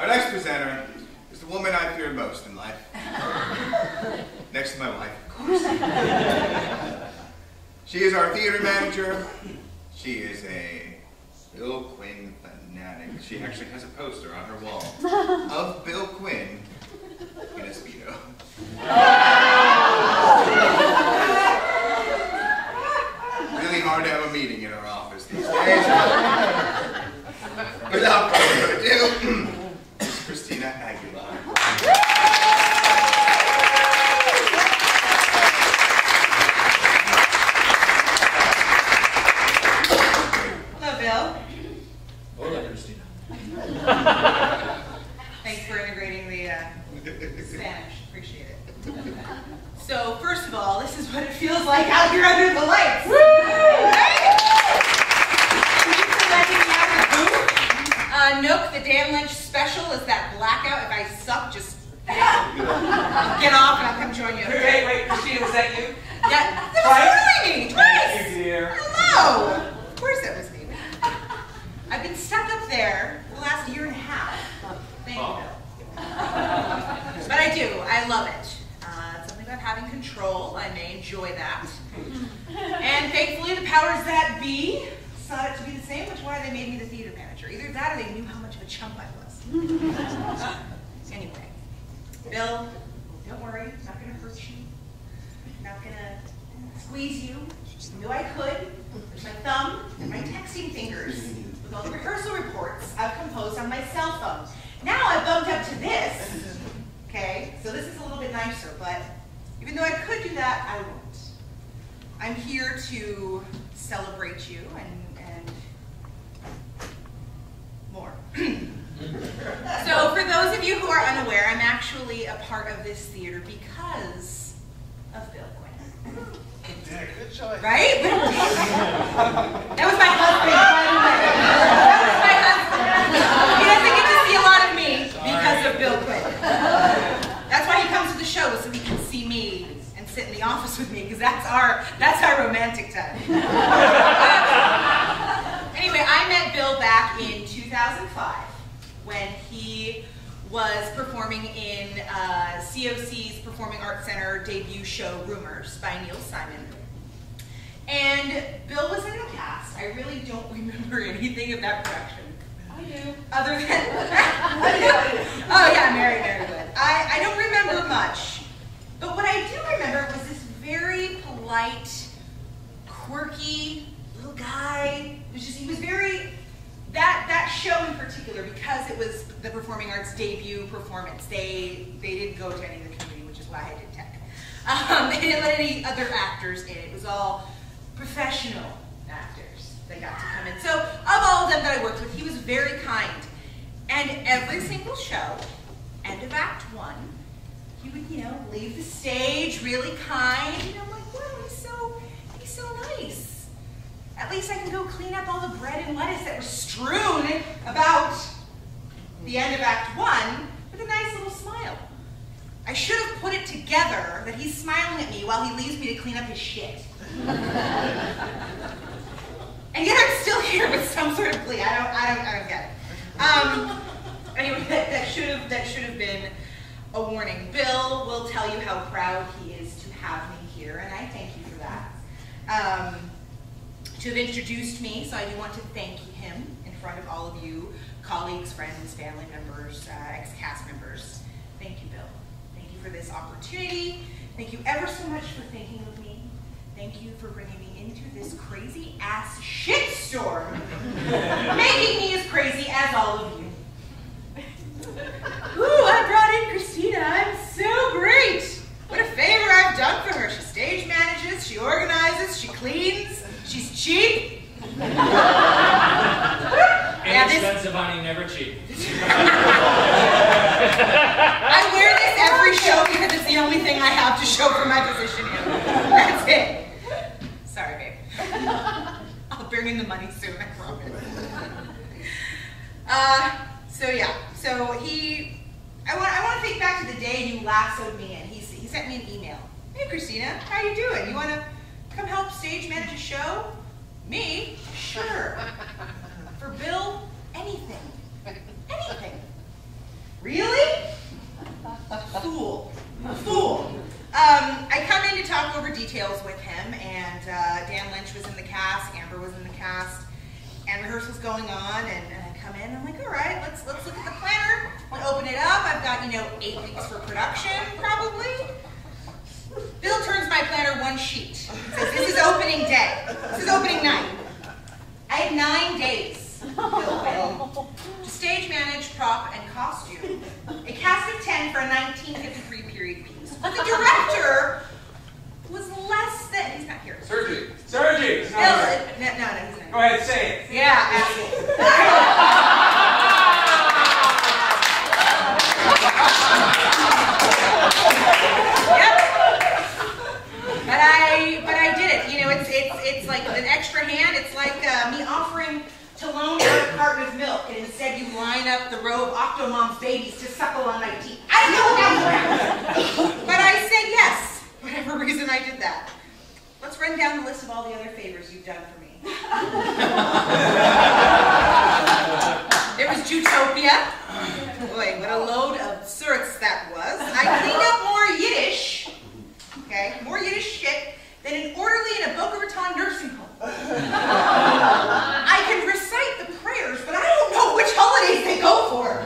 Our next presenter is the woman I fear most in life. Next to my wife, of course. She is our theater manager. She is a Bill Quinn fanatic. She actually has a poster on her wall of Bill Quinn in a Speedo. Really hard to have a meeting in our office these days. Without further ado, it's Christina Aguilar. Hello, Bill. Hola, Christina. Thanks for integrating the Spanish. Appreciate it. So, first of all, this is what it feels like out here under the lights. Woo! Right? Thank you for letting me out of the booth. Nook, the Dan Lynch special is that blackout. If I suck, just get off and I'll come join you. Wait, Christina, was that you? Yeah, that was totally me. Twice. Thank you, dear. Hello. Of course that was me. I've been stuck up there for the last year and a half. Thank you, Bill. But I do. I love it. Something about having control. I may enjoy that. And thankfully, the powers that be saw it to be the same, which is why they made me the theater manager. Either that or they knew how much of a chump I was. Anyway, Bill, don't worry. I'm not going to hurt you. I'm not going to squeeze you. I knew I could. With my thumb and my texting fingers with all the rehearsal reports I've composed on my cell phone. Now I've bumped up to this. Okay, so this is a little bit nicer, but even though I could do that, I won't. I'm here to celebrate you and more. So for those of you who are unaware, I'm actually a part of this theater because of Bill Quinn. Yeah, good choice. Right? That was my husband, by the way. That was my husband. He doesn't get to see a lot of me because of Bill Quinn. That's why he comes to the show, so he can see me and sit in the office with me, because that's our romantic time. Anyway, I met Bill back in 2005 when he was performing in COC's Performing Arts Center debut show, Rumors, by Neil Simon. And Bill was in the cast. I really don't remember anything of that production. I do. Other than, oh yeah, Mary Wood. I don't remember much. But what I do remember was this very polite, quirky little guy. He was very, that show in particular, because it was the Performing Arts debut performance, they didn't go to any of the community, which is why I did tech. They didn't let any other actors in. It was all professional actors that got to come in. So of all of them that I worked with, he was very kind. And every single show, end of Act 1, he would, leave the stage really kind. And I'm like, wow, he's so nice. At least I can go clean up all the bread and lettuce that was strewn about the end of Act 1 with a nice little smile. I should have put it together that he's smiling at me while he leaves me to clean up his shit. And yet I'm still here with some sort of glee. I don't get it. Anyway, that should have been a warning. Bill will tell you how proud he is to have me here, and I thank you for that. To have introduced me, so I do want to thank him in front of all of you, colleagues, friends, family members, ex-cast members. Thank you, Bill. Thank you for this opportunity. Thank you ever so much for thinking of me. Thank you for bringing me into this crazy-ass shitstorm, making me as crazy as all of you. Ooh, I brought in Christina. I'm so great. What a favor I've done for her. She stage manages, she organizes, she cleans, she's cheap. Inexpensive, honey, never cheap. I wear this every show because it's the only thing I have to show for my position here. That's it. Sorry, babe. I'll bring in the money soon, I promise. I want to think back to the day you lassoed me in. He sent me an email. Hey, Christina, how you doing? You want to come help stage manage a show? Me? Sure. For Bill, anything. Anything. details with him, and Dan Lynch was in the cast, Amber was in the cast, and rehearsal's going on, and I come in, I'm like, all right, let's look at the planner. I open it up, I've got, 8 weeks for production, probably. Bill turns my planner one sheet. He says, this is opening day. This is opening night. I had 9 days, Bill Quinn, to stage manage, prop, and costume. A cast of 10 for a 1953 period piece. But the director was less than, he's not here. Sergi. Bill, no, he's not. Go ahead, say it. Yeah, absolutely. Yep. But I did it. It's like an extra hand. It's like me offering to loan you a carton of milk, and instead you line up the row of Octomom's babies to suckle on my teeth. I don't know what that was about. But I said yes. Whatever reason I did that. Let's run down the list of all the other favors you've done for me. There was Jutopia. Boy, what a load of certs that was. I cleaned up more Yiddish. Okay, more Yiddish shit than an orderly in a Boca Raton nursing home. I can recite the prayers, but I don't know which holidays they go for.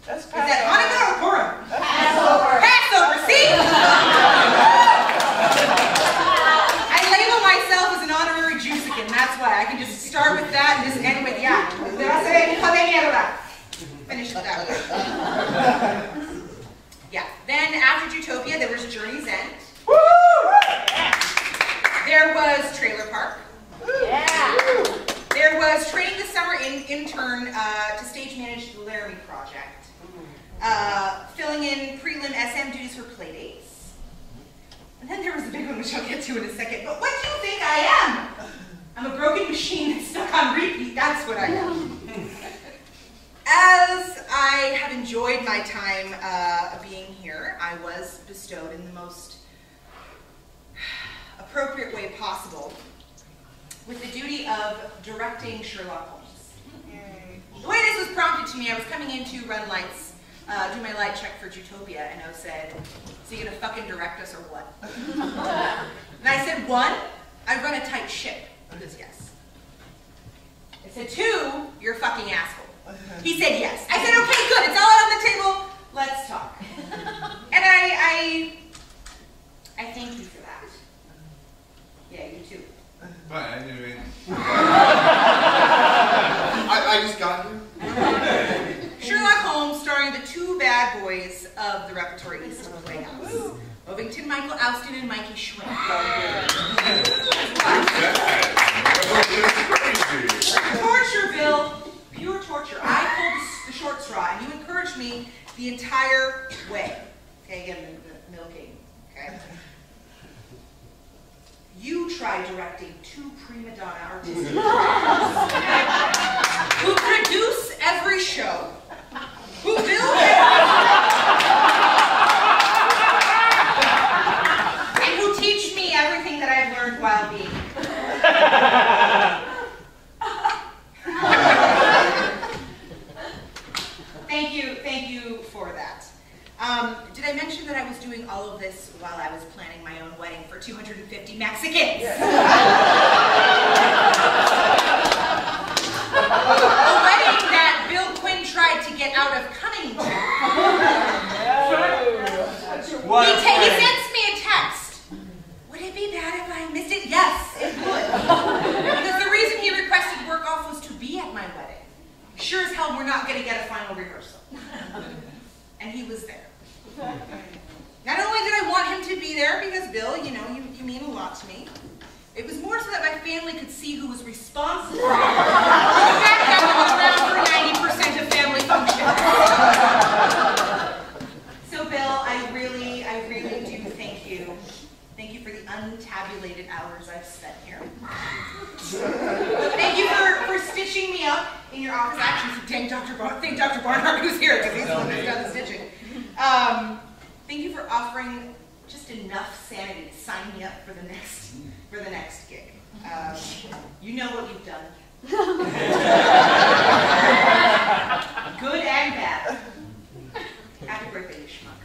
That's Is that Hanukkah or Purim? Passover. Passover, see? I label myself as an honorary Jewsican, that's why. I can just start with that and just end with yeah. Finish it that way. Yeah. Then after Jutopia, there was Journey's End. Woo! There was Trailer Park. Yeah. There was training the summer intern to stage manage the Laramie Project. Filling in prelim SM duties for playdates. And then there was a big one which I'll get to in a second. But what do you think I am? I'm a broken machine that's stuck on repeat. That's what I am. As I have enjoyed my time being here, I was bestowed in the most appropriate way possible with the duty of directing Sherlock Holmes. The way this was prompted to me, I was coming in to run lights, do my light check for Jutopia, and I said, so you gonna fucking direct us or what? And I said, 1, I run a tight ship. He goes, yes. I said, 2, you're a fucking asshole. He said yes. I said, okay, good, it's all out on the table, let's talk. And I thank you for that. Yeah, you too. But I mean, I just got here. Sherlock Holmes, starring the 2 bad boys of the repertory east of Playhouse. Ovington Michael Austin and Mikey Schwinn. Torture, Bill. Pure torture. I pulled the short straw, and you encouraged me the entire way. Okay, again, the milking. Okay. You tried directing 2 prima donna artistic who produce every show, who build and who teach me everything that I've learned while being here. Thank you for that. Did I mention that I was doing all of this while I was planning my own wedding for 250 Mexicans? Yes. A wedding that Bill Quinn tried to get out of coming to. He sends me a text. Would it be bad if I missed it? Yes, it would. Because the reason he requested work off was to be at my wedding. Sure as hell we're not going to get a final rehearsal. And he was there. Not only did I want him to be there, because Bill, you mean a lot to me. It was more so that my family could see who was responsible for the fact that I was around for 90% of family functions. So Bill, I really do thank you. Thank you for the untabulated hours I've spent here. Thank you for stitching me up in your office. Actually, thank Dr. Barnhart who's here, because he's the one who's done the stitching. Thank you for offering just enough sanity to sign me up for the next gig. You know what you've done. Good and bad. Happy birthday, you schmuck.